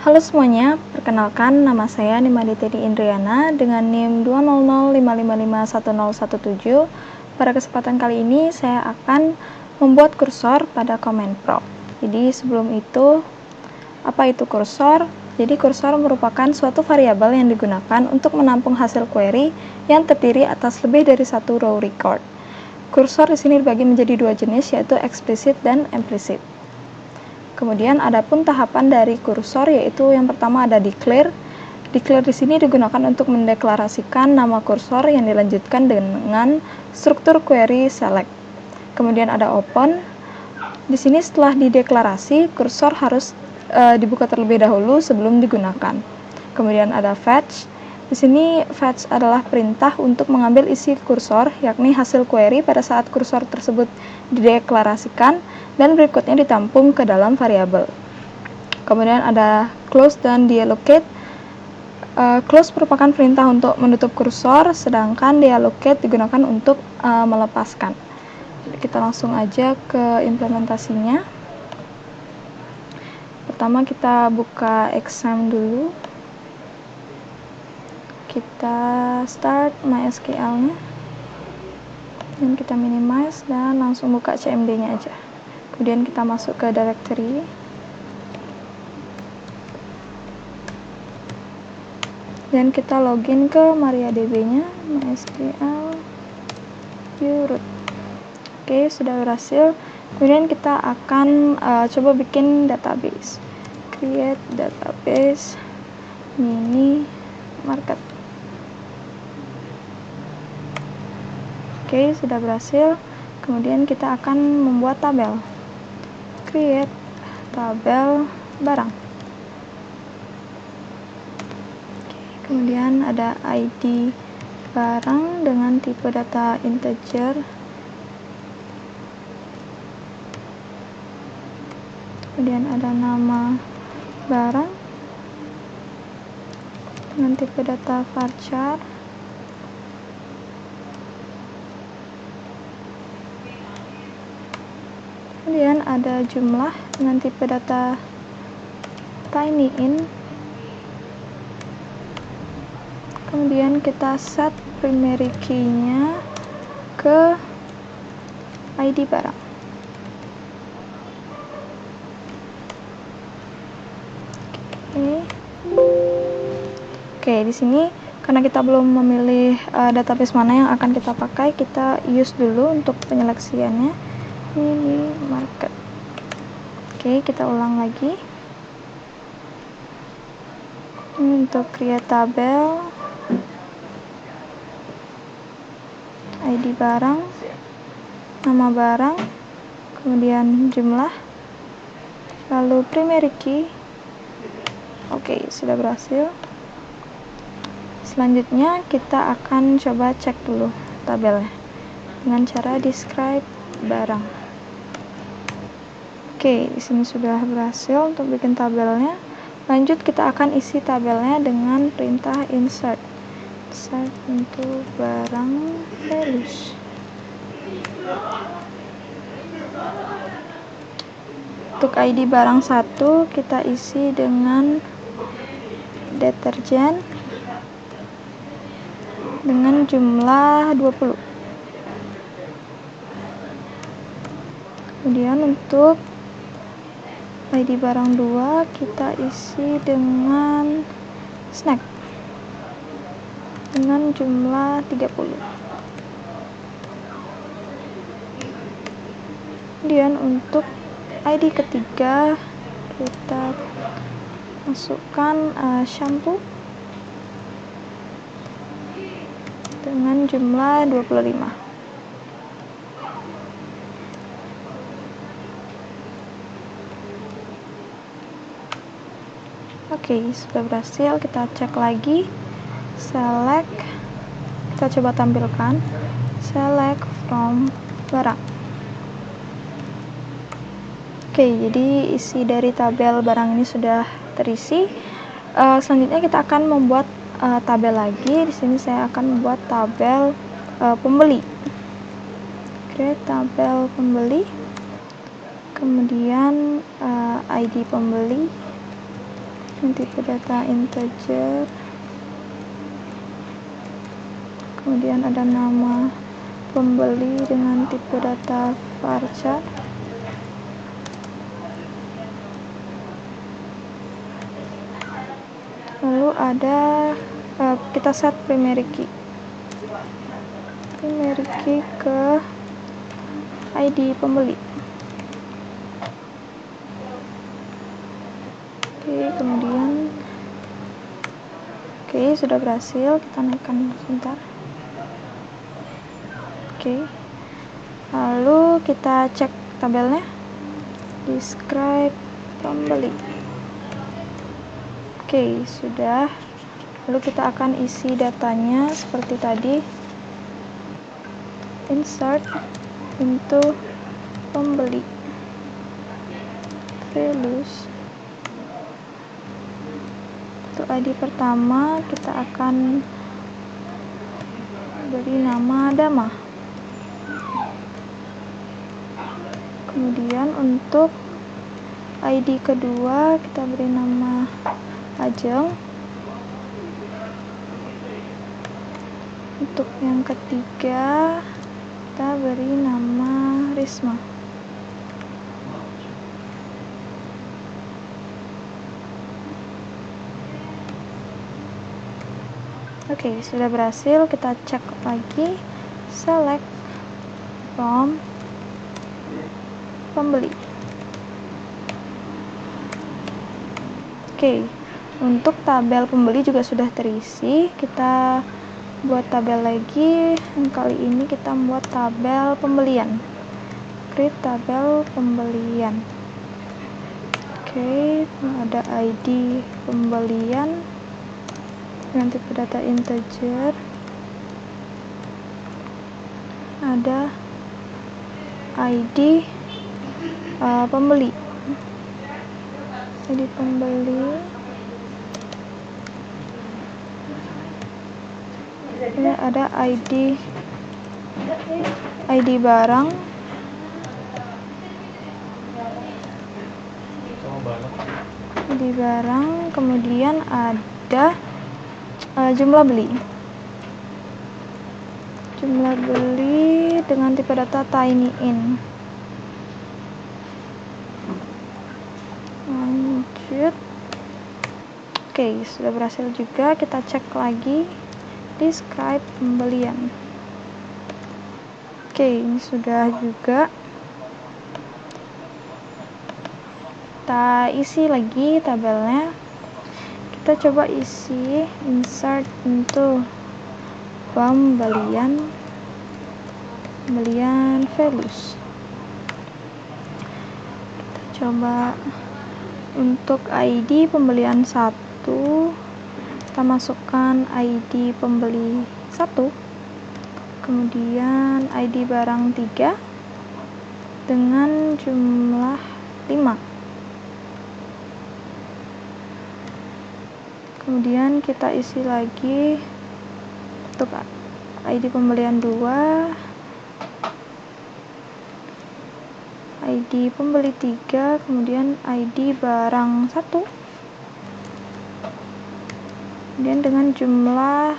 Halo semuanya, perkenalkan nama saya Nimade Teddy Indriana dengan NIM 200555117. Pada kesempatan kali ini saya akan membuat kursor pada Command Prompt. Jadi sebelum itu, apa itu kursor? Jadi kursor merupakan suatu variabel yang digunakan untuk menampung hasil query yang terdiri atas lebih dari satu row record. Kursor di sini dibagi menjadi dua jenis, yaitu explicit dan implicit. Kemudian adapun tahapan dari kursor, yaitu yang pertama ada declare. Declare di sini digunakan untuk mendeklarasikan nama kursor yang dilanjutkan dengan struktur query select. Kemudian ada open. Di sini setelah dideklarasi, kursor harus dibuka terlebih dahulu sebelum digunakan. Kemudian ada fetch. Di sini fetch adalah perintah untuk mengambil isi kursor, yakni hasil query pada saat kursor tersebut dideklarasikan dan berikutnya ditampung ke dalam variabel. Kemudian ada close dan deallocate. Close merupakan perintah untuk menutup kursor, sedangkan deallocate digunakan untuk melepaskan. Kita langsung aja ke implementasinya. Pertama kita buka exam dulu. Kita start MySQL-nya. Dan kita minimize dan langsung buka CMD-nya aja. Kemudian kita masuk ke directory. Dan kita login ke MariaDB-nya, MySQL view root. Oke, sudah berhasil. Kemudian kita akan coba bikin database. Create database mini market. Oke, sudah berhasil. Kemudian kita akan membuat tabel. Create tabel barang. Kemudian ada ID barang dengan tipe data integer. Kemudian ada nama barang dengan tipe data varchar. Kemudian ada jumlah dengan tipe data tinyInt. Kemudian kita set primary key-nya ke ID barang. Oke, di sini karena kita belum memilih database mana yang akan kita pakai, kita use dulu untuk penyeleksiannya. Mini market. Oke, kita ulang lagi. Ini untuk create tabel, ID barang, nama barang, kemudian jumlah, lalu primary key. Oke, sudah berhasil. Selanjutnya kita akan coba cek dulu tabelnya dengan cara describe barang. Oke, di sini sudah berhasil untuk bikin tabelnya. Lanjut kita akan isi tabelnya dengan perintah insert. Insert untuk barang values. Untuk ID barang 1 kita isi dengan deterjen dengan jumlah 20. Kemudian untuk ID barang 2 kita isi dengan snack dengan jumlah 30. Kemudian untuk ID ketiga kita masukkan shampoo dengan jumlah 25. Oke, sudah berhasil. Kita cek lagi. Select. Kita coba tampilkan. Select from barang. Oke, jadi isi dari tabel barang ini sudah terisi. Selanjutnya kita akan membuat tabel lagi. Di sini saya akan membuat tabel pembeli. Create tabel pembeli. Kemudian ID pembeli. yang tipe data integer, kemudian ada nama pembeli dengan tipe data varchar, lalu ada kita set primary key ke ID pembeli. Kemudian sudah berhasil, kita naikkan sebentar. Lalu kita cek tabelnya, describe pembeli. Sudah. Lalu kita akan isi datanya seperti tadi, insert into pembeli, values. Untuk ID pertama kita akan beri nama Dama. Kemudian untuk ID kedua kita beri nama Ajeng. Untuk yang ketiga kita beri nama Risma. Sudah berhasil. Kita cek lagi, select from pembeli. Untuk tabel pembeli juga sudah terisi. Kita buat tabel lagi. Kali ini kita membuat tabel pembelian. Create tabel pembelian. Ada ID pembelian dengan tipe data integer, ada ID pembeli, ini ada ID barang, kemudian ada jumlah beli dengan tipe data tinyIn. Lanjut. Sudah berhasil juga. Kita cek lagi, describe pembelian. Ini sudah juga. Kita isi lagi tabelnya. Kita coba isi insert into pembelian values. Kita coba untuk ID pembelian 1, kita masukkan ID pembeli 1, kemudian ID barang 3 dengan jumlah 5. Kemudian kita isi lagi untuk ID pembelian 2, ID pembeli 3, kemudian ID barang 1, kemudian dengan jumlah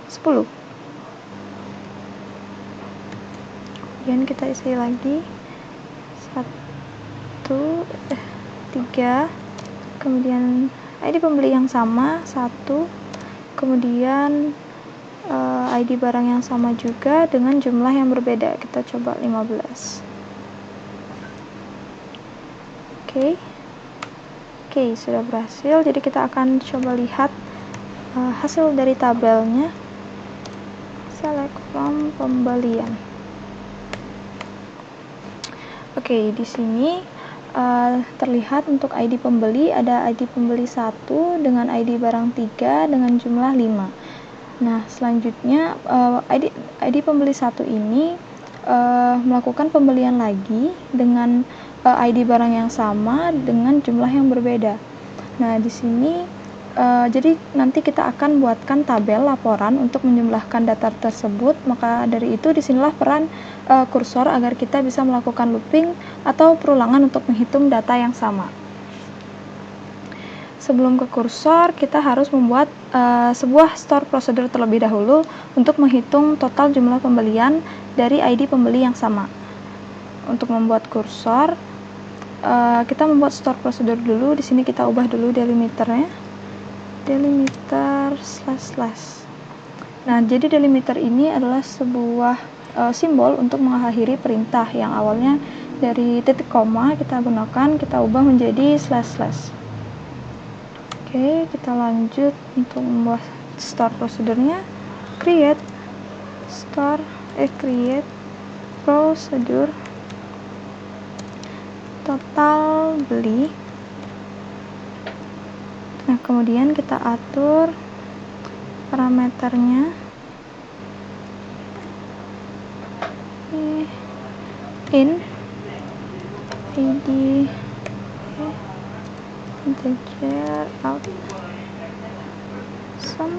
10. Kemudian kita isi lagi 3, kemudian ID pembeli yang sama 1, kemudian ID barang yang sama juga dengan jumlah yang berbeda. Kita coba 15. Sudah berhasil. Jadi kita akan coba lihat hasil dari tabelnya. Select from pembelian. Di sini terlihat untuk ID pembeli, ada ID pembeli 1 dengan ID barang 3 dengan jumlah 5. Nah, selanjutnya ID pembeli 1 ini melakukan pembelian lagi dengan ID barang yang sama dengan jumlah yang berbeda. Nah, di sini jadi nanti kita akan buatkan tabel laporan untuk menjumlahkan data tersebut. Maka dari itu disinilah peran kursor agar kita bisa melakukan looping atau perulangan untuk menghitung data yang sama. sebelum ke kursor, kita harus membuat sebuah store procedure terlebih dahulu untuk menghitung total jumlah pembelian dari ID pembeli yang sama. Untuk membuat kursor, kita membuat store procedure dulu. Di sini kita ubah dulu delimiternya, delimiter slash. Nah, jadi delimiter ini adalah sebuah simbol untuk mengakhiri perintah yang awalnya dari titik koma kita gunakan, kita ubah menjadi slash. Oke, kita lanjut untuk membuat store prosedurnya. Create procedure total beli. Nah, kemudian kita atur parameternya in id integer out sum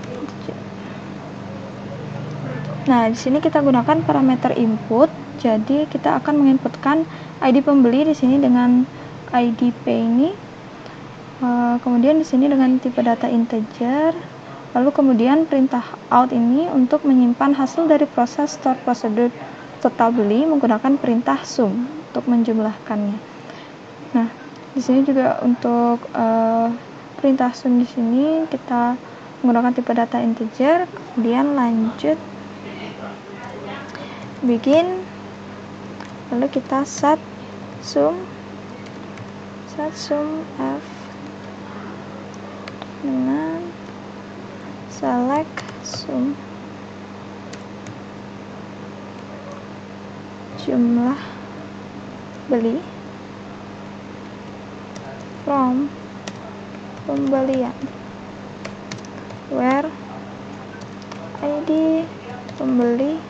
integer. Nah, di sini kita gunakan parameter input. Jadi kita akan menginputkan ID pembeli di sini dengan ID pay ini. Kemudian di sini dengan tipe data integer. Lalu kemudian perintah out ini untuk menyimpan hasil dari proses store procedure total beli menggunakan perintah sum untuk menjumlahkannya. Nah, di sini juga untuk perintah sum di sini kita menggunakan tipe data integer. Kemudian lanjut begin, lalu kita set sum f dengan select sum jumlah beli from pembelian where ID pembeli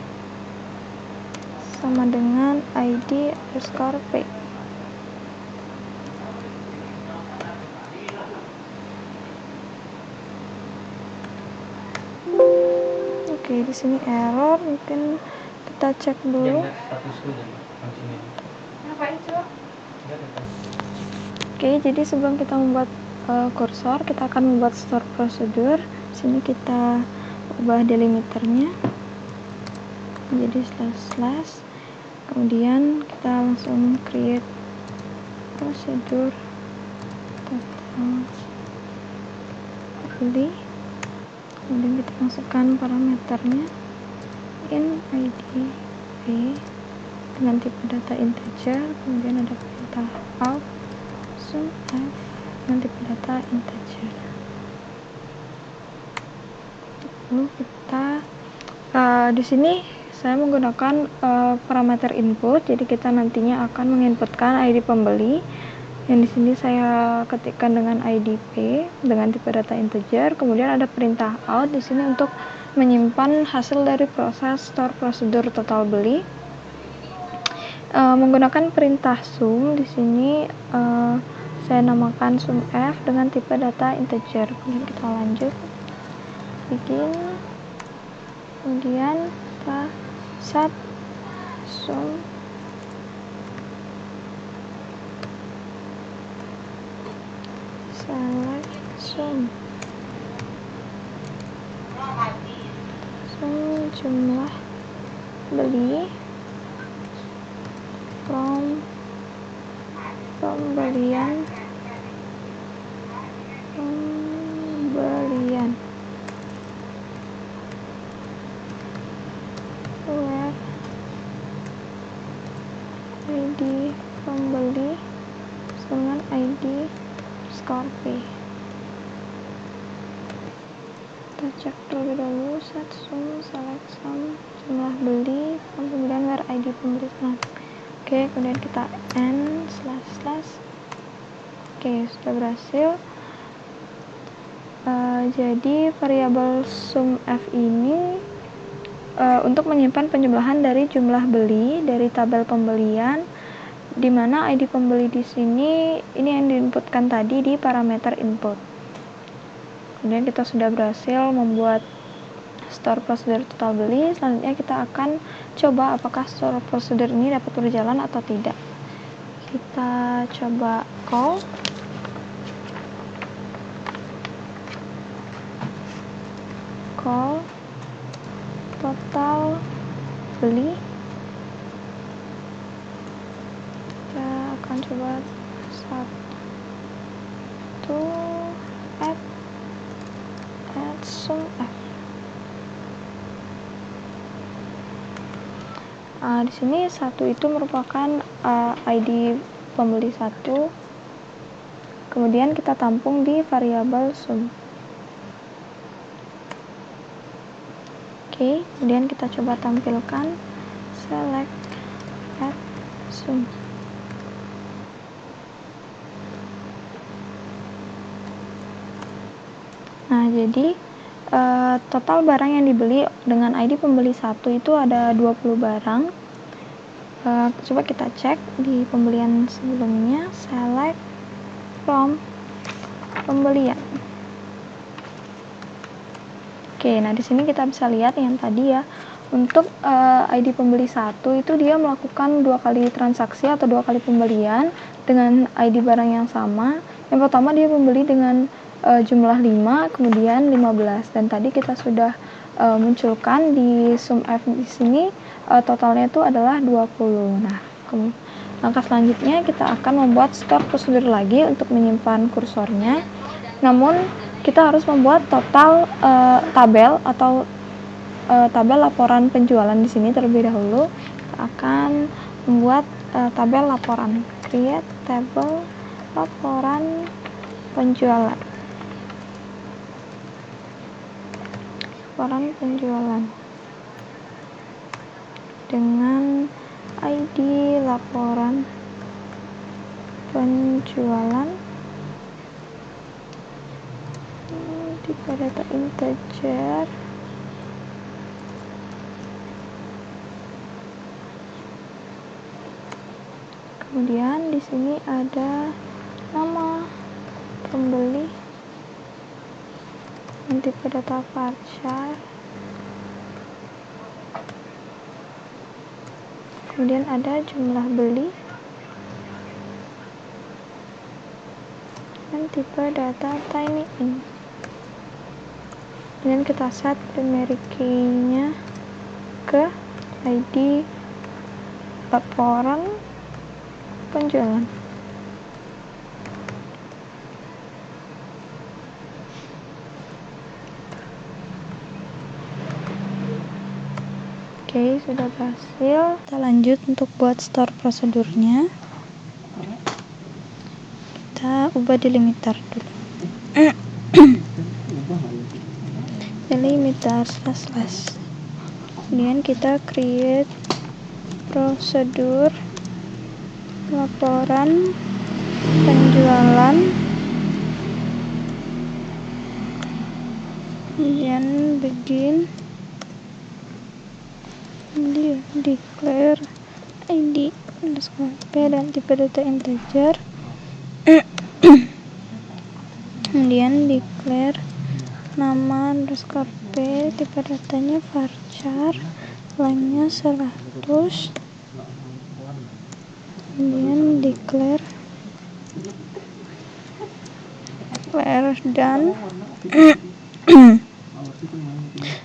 sama dengan ID underscore pay. Oke, di sini error, mungkin kita cek dulu. Oke, jadi sebelum kita membuat kursor, kita akan membuat store procedure. Di sini kita ubah delimiternya menjadi slash. Kemudian kita langsung create procedure total beli. Kemudian kita masukkan parameternya in id pay dengan tipe data integer. Kemudian ada perintah out sum f dengan tipe data integer. Lalu kita di sini saya menggunakan parameter input. Jadi kita nantinya akan menginputkan ID pembeli. Yang di sini saya ketikkan dengan ID P dengan tipe data integer. Kemudian ada perintah out di sini untuk menyimpan hasil dari proses store procedure total beli. Menggunakan perintah sum di sini saya namakan sum f dengan tipe data integer. Kemudian kita lanjut begin. Kemudian kita set sum select sum jumlah beli from pembelian where ID pembeli dengan ID underscore pay. Kita cek terlebih dahulu set sum select sum jumlah beli kemudian where ID pembeli. Oke, kemudian kita end slash. Oke, sudah berhasil. Jadi variabel sum f ini untuk menyimpan penjumlahan dari jumlah beli dari tabel pembelian, di mana ID pembeli di sini ini yang diinputkan tadi di parameter input. Kemudian kita sudah berhasil membuat store procedure total beli. Selanjutnya kita akan coba apakah store procedure ini dapat berjalan atau tidak. Kita coba call. call total beli. Kita akan coba satu add sum F. Di sini satu itu merupakan ID pembeli satu, kemudian kita tampung di variabel sum. Oke, kemudian kita coba tampilkan select add sum. Nah, jadi total barang yang dibeli dengan ID pembeli 1 itu ada 20 barang. Coba kita cek di pembelian sebelumnya, select from pembelian. Oke, nah di sini kita bisa lihat yang tadi ya, untuk ID pembeli 1 itu dia melakukan 2 kali transaksi atau 2 kali pembelian dengan ID barang yang sama. Yang pertama dia membeli dengan jumlah 5, kemudian 15, dan tadi kita sudah munculkan di sum F di sini totalnya itu adalah 20. Nah, langkah selanjutnya kita akan membuat store prosedur lagi untuk menyimpan kursornya. Namun kita harus membuat total tabel atau tabel laporan penjualan di sini terlebih dahulu. Kita akan membuat tabel laporan, create table laporan penjualan. Laporan penjualan dengan ID laporan penjualan tipe data integer, kemudian di sini ada nama pembeli dan tipe data varchar, kemudian ada jumlah beli dan tipe data tinyInt. Kemudian kita set primary key-nya ke ID laporan penjualan. Oke, sudah berhasil. Kita lanjut untuk buat store prosedurnya. Kita ubah delimiter dulu. Delimiter slash. Kemudian kita create prosedur laporan penjualan, kemudian begin, kemudian declare ID underscore P dan tipe data integer, kemudian declare nama underscore P, tipe datanya varchar, lengthnya 100, kemudian declare dan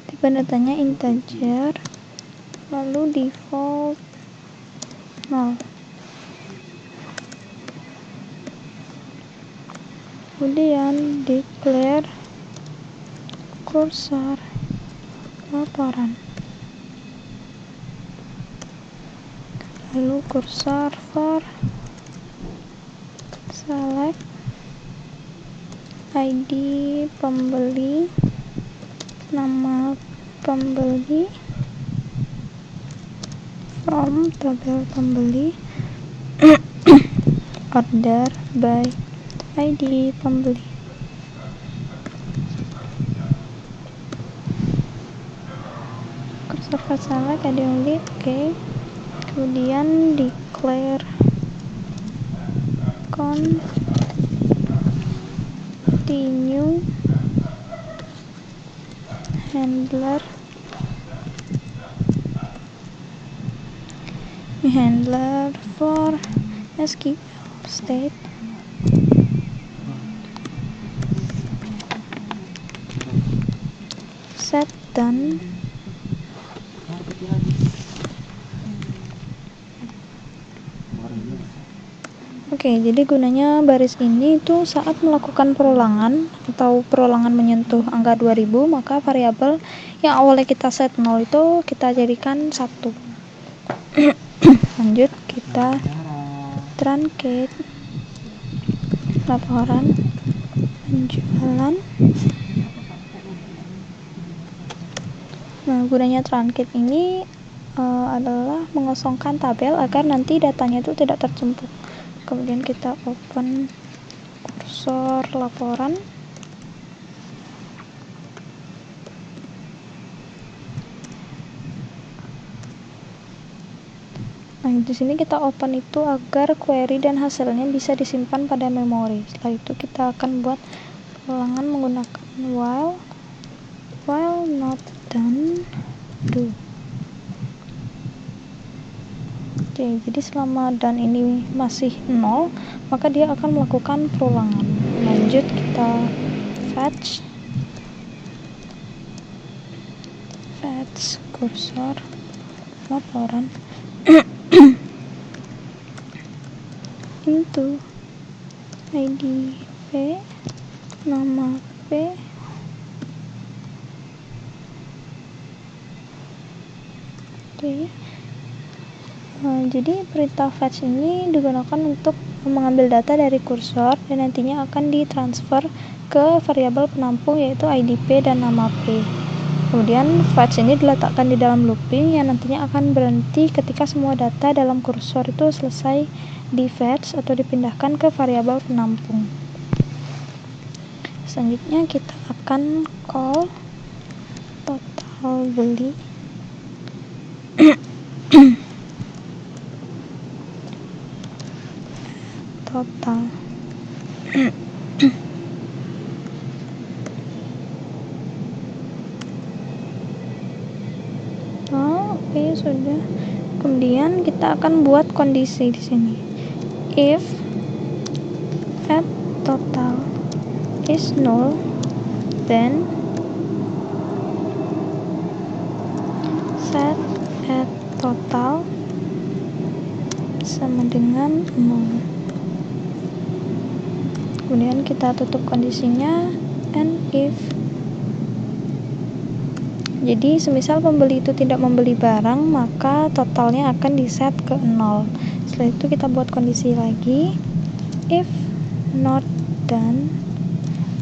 tipe datanya integer, lalu default 0. Kemudian declare kursor laporan, lalu kursor for select ID pembeli, nama pembeli, from tabel pembeli, order by ID pembeli. Kursor for select ID pembeli, oke. Kemudian declare continue handler for SQL state set done. Oke, jadi gunanya baris ini itu saat melakukan perulangan atau perulangan menyentuh angka 2000, maka variabel yang awalnya kita set 0 itu kita jadikan 1. Lanjut, kita truncate laporan penjualan. Nah, gunanya truncate ini adalah mengosongkan tabel agar nanti datanya itu tidak tertumpuk. Kemudian kita open kursor laporan. Nah, di sini kita open itu agar query dan hasilnya bisa disimpan pada memori. Setelah itu kita akan buat ulangan menggunakan while not done do. Oke, jadi selama done ini masih 0, maka dia akan melakukan perulangan. Lanjut, kita fetch kursor laporan into ID P, nama P, oke. Jadi perintah fetch ini digunakan untuk mengambil data dari kursor dan nantinya akan ditransfer ke variabel penampung yaitu IDP dan nama P. Kemudian fetch ini diletakkan di dalam looping yang nantinya akan berhenti ketika semua data dalam kursor itu selesai di fetch atau dipindahkan ke variabel penampung. Selanjutnya kita akan call total beli total. Oke, sudah. Kemudian kita akan buat kondisi di sini. If add total is null, then set add total sama dengan 0. Kemudian kita tutup kondisinya and if. Jadi semisal pembeli itu tidak membeli barang, maka totalnya akan diset ke 0. Setelah itu kita buat kondisi lagi. If not done,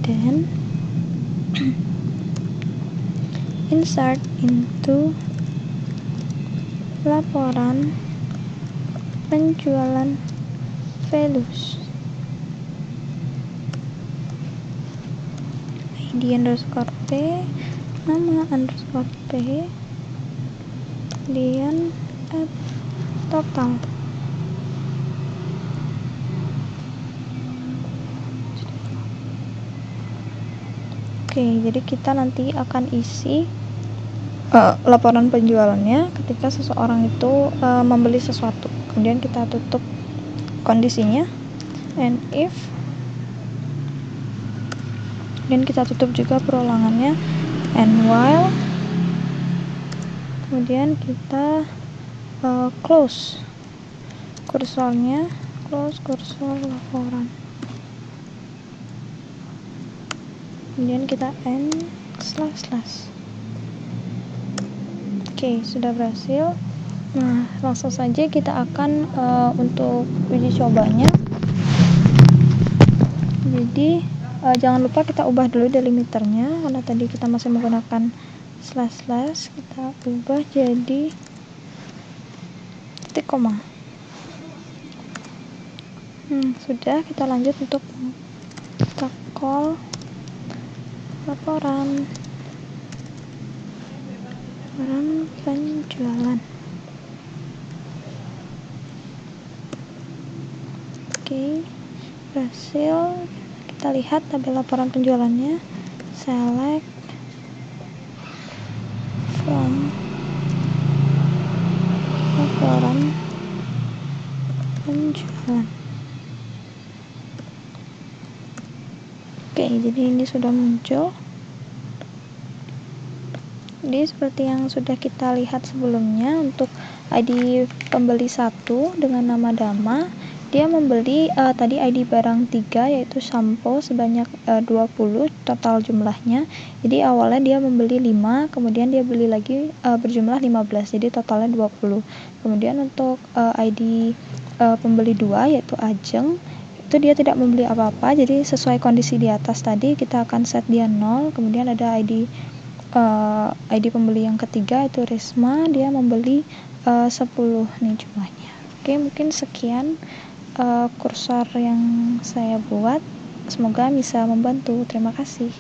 then insert into laporan penjualan values ID underscore P, nama underscore P, kemudian add total. Oke, jadi kita nanti akan isi laporan penjualannya ketika seseorang itu membeli sesuatu. Kemudian kita tutup kondisinya and if, dan kita tutup juga perulangannya and while, kemudian kita close kursornya, close kursor laporan, kemudian kita end slash. Oke, sudah berhasil. Nah, langsung saja kita akan untuk uji cobanya. Jadi jangan lupa kita ubah dulu delimiternya, karena tadi kita masih menggunakan slash, kita ubah jadi titik koma. Sudah, kita lanjut untuk kita call laporan penjualan. Oke, berhasil. Kita lihat tabel laporan penjualannya. Select from laporan penjualan. Oke, jadi ini sudah muncul. Jadi seperti yang sudah kita lihat sebelumnya, untuk ID pembeli 1 dengan nama Dama, dia membeli tadi ID barang 3 yaitu sampo sebanyak 20 total jumlahnya. Jadi awalnya dia membeli 5, kemudian dia beli lagi berjumlah 15, jadi totalnya 20. Kemudian untuk ID pembeli 2 yaitu Ajeng, itu dia tidak membeli apa-apa, jadi sesuai kondisi di atas tadi kita akan set dia 0. Kemudian ada ID pembeli yang ketiga itu Risma, dia membeli 10 nih jumlahnya. Oke, mungkin sekian kursor yang saya buat, semoga bisa membantu. Terima kasih.